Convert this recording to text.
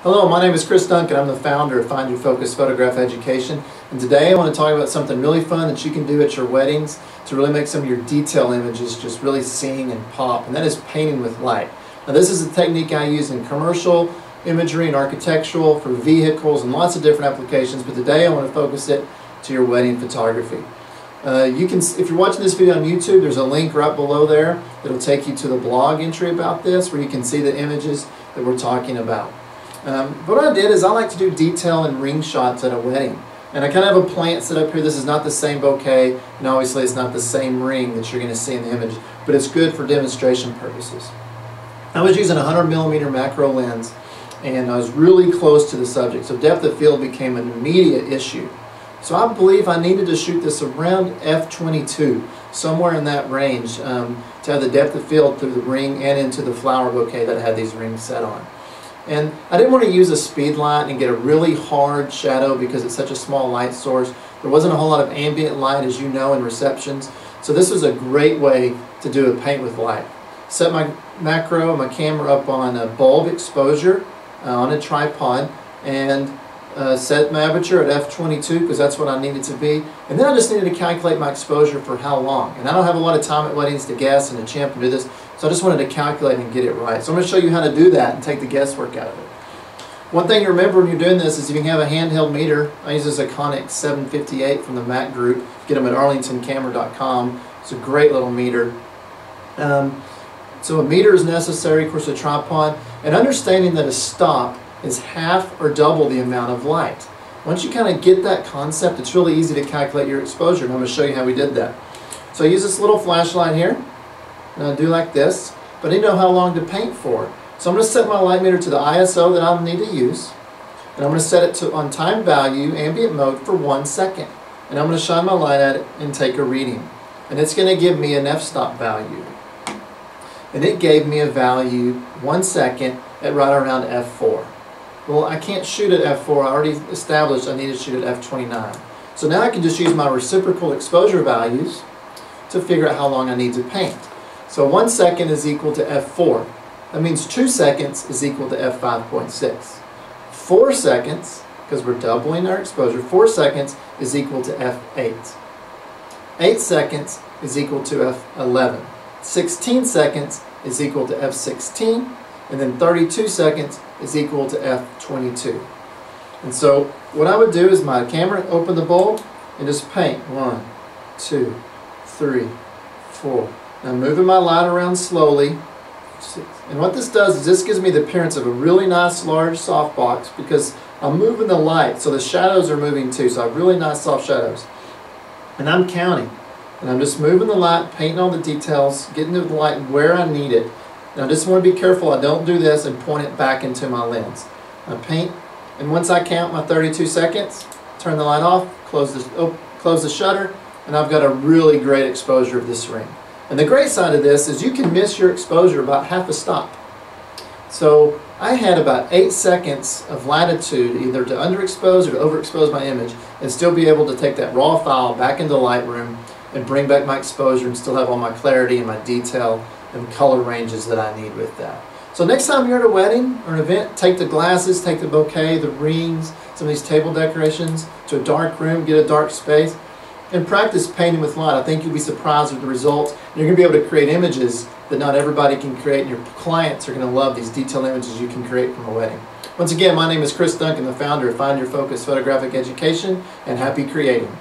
Hello, my name is Cris Duncan. I'm the founder of Find Your Focus Photograph Education, and today I want to talk about something really fun that you can do at your weddings to really make some of your detail images just really sing and pop, and that is painting with light. Now this is a technique I use in commercial imagery and architectural, for vehicles and lots of different applications, but today I want to focus it to your wedding photography. If you're watching this video on YouTube, there's a link right below there that'll take you to the blog entry about this, where you can see the images that we're talking about. But what I did is I like to do detail and ring shots at a wedding. And I kind of have a plant set up here. This is not the same bouquet, and obviously it's not the same ring that you're going to see in the image, but it's good for demonstration purposes. I was using a 100mm macro lens, and I was really close to the subject, so depth of field became an immediate issue. So I believe I needed to shoot this around f22, somewhere in that range, to have the depth of field through the ring and into the flower bouquet that I had these rings set on. And I didn't want to use a speed light and get a really hard shadow because it's such a small light source. There wasn't a whole lot of ambient light, as you know, in receptions. So this was a great way to do a paint with light. Set my macro, my camera up on a bulb exposure on a tripod, and set my aperture at f22 because that's what I needed to be. And then I just needed to calculate my exposure for how long. And I don't have a lot of time at weddings to guess and to champ and do this, so I just wanted to calculate and get it right. So I'm going to show you how to do that and take the guesswork out of it. One thing to remember when you're doing this is if you can have a handheld meter. I use this Iconic 758 from the Mac group. Get them at arlingtoncamera.com. It's a great little meter. So a meter is necessary, of course a tripod, and understanding that a stop is half or double the amount of light. Once you kind of get that concept, it's really easy to calculate your exposure, and I'm going to show you how we did that. So I use this little flashlight here, and I do like this, but I need to know how long to paint for. So I'm going to set my light meter to the ISO that I need to use, and I'm going to set it to on time value, ambient mode, for 1 second. And I'm going to shine my light at it and take a reading. And it's going to give me an f-stop value. And it gave me a value 1 second at right around f4. Well, I can't shoot at f4. I already established I need to shoot at f29. So now I can just use my reciprocal exposure values to figure out how long I need to paint. So 1 second is equal to f4. That means 2 seconds is equal to f5.6. 4 seconds, because we're doubling our exposure, 4 seconds is equal to f8. 8 seconds is equal to f11. 16 seconds is equal to f16. And then 32 seconds is equal to f22. And so what I would do is my camera, open the bulb, and just paint 1, 2, 3, 4. Now I'm moving my light around slowly. And what this does is this gives me the appearance of a really nice large softbox because I'm moving the light, so the shadows are moving too. So I have really nice soft shadows. And I'm counting. And I'm just moving the light, painting all the details, getting the light where I need it. Now I just want to be careful I don't do this and point it back into my lens. I paint, and once I count my 32 seconds, turn the light off, close the shutter, and I've got a really great exposure of this ring. And the great side of this is you can miss your exposure about half a stop. So I had about 8 seconds of latitude either to underexpose or to overexpose my image and still be able to take that raw file back into Lightroom and bring back my exposure and still have all my clarity and my detail and color ranges that I need with that. So next time you're at a wedding or an event, take the glasses, take the bouquet, the rings, some of these table decorations to a dark room, get a dark space, and practice painting with light. I think you'll be surprised with the results. You're going to be able to create images that not everybody can create, and your clients are going to love these detailed images you can create from a wedding. Once again, my name is Cris Duncan, the founder of Find Your Focus Photographic Education, and happy creating.